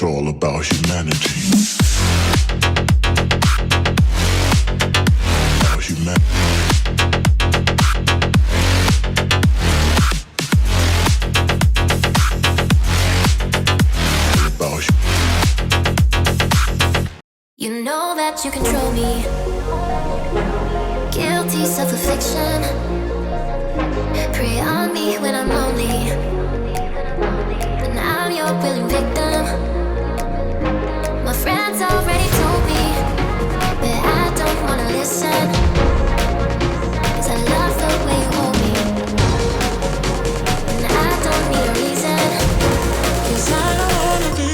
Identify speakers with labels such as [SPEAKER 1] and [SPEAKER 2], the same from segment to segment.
[SPEAKER 1] It's all about humanity. About humanity.
[SPEAKER 2] You know that you control me. Guilty self-affliction. Prey on me when I'm lonely. And I'm your willing victim. My friends already told me, but I don't wanna listen. 'Cause I love the way you hold me. And I don't need a reason. 'Cause I don't wanna be.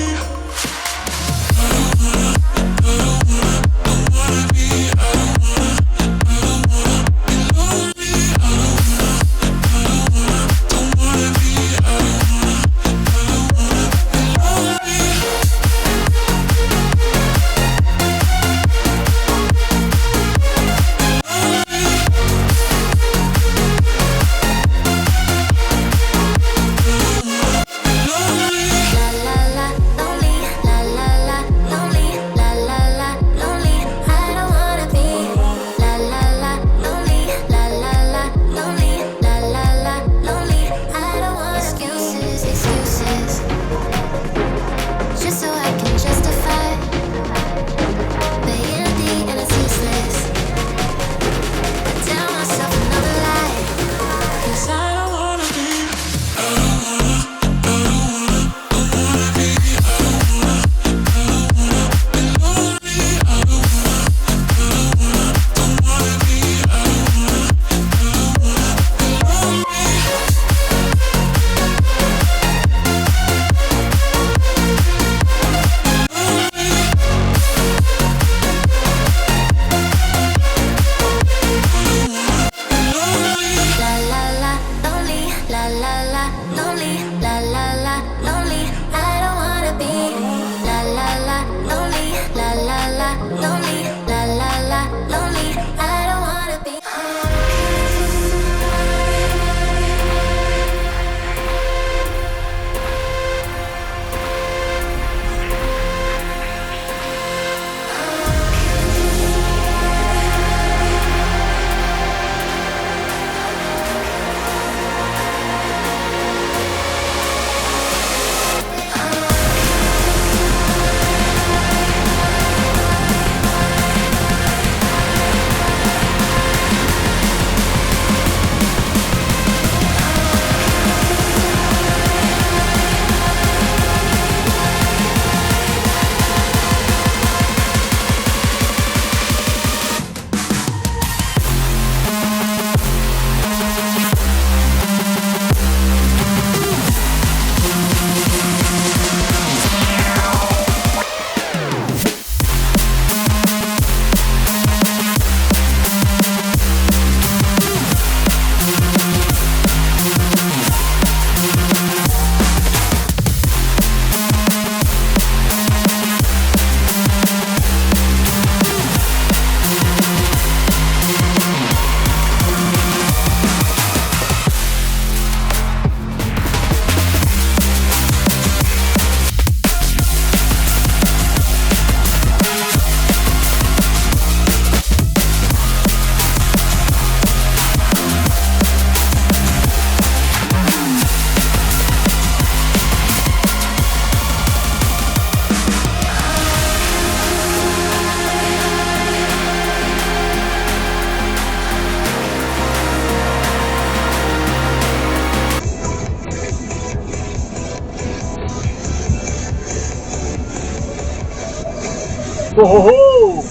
[SPEAKER 3] Ohoho!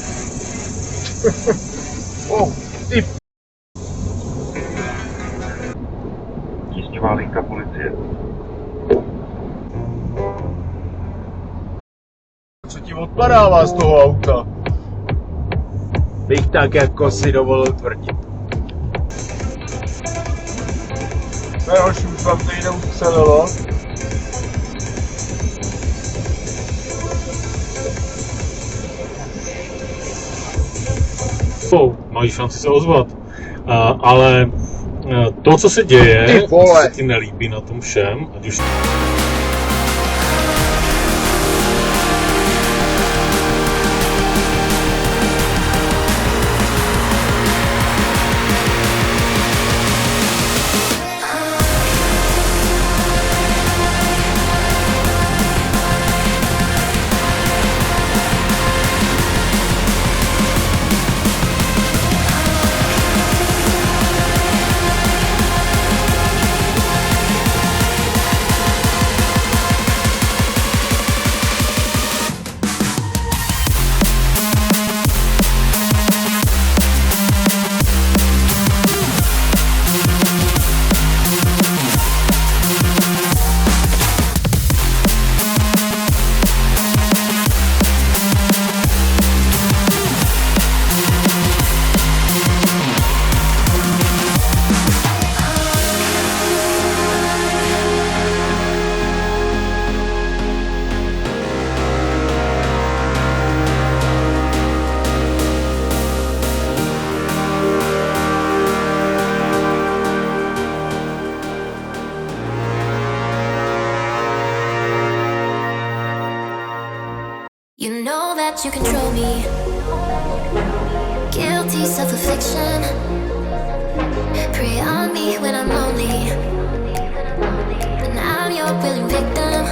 [SPEAKER 3] Oh, ty... Tísňová linka policie. Co ti odpadává z toho auta? Bych tak jako si dovolil tvrdit. Nehoši, už vám to jinou střelilo.
[SPEAKER 4] Mají šanci se ozvat, ale to, co se děje, se ti nelíbí na tom všem, ať už...
[SPEAKER 2] You know that you control me. Guilty self-affliction. Prey on me when I'm lonely. And I'm your willing victim.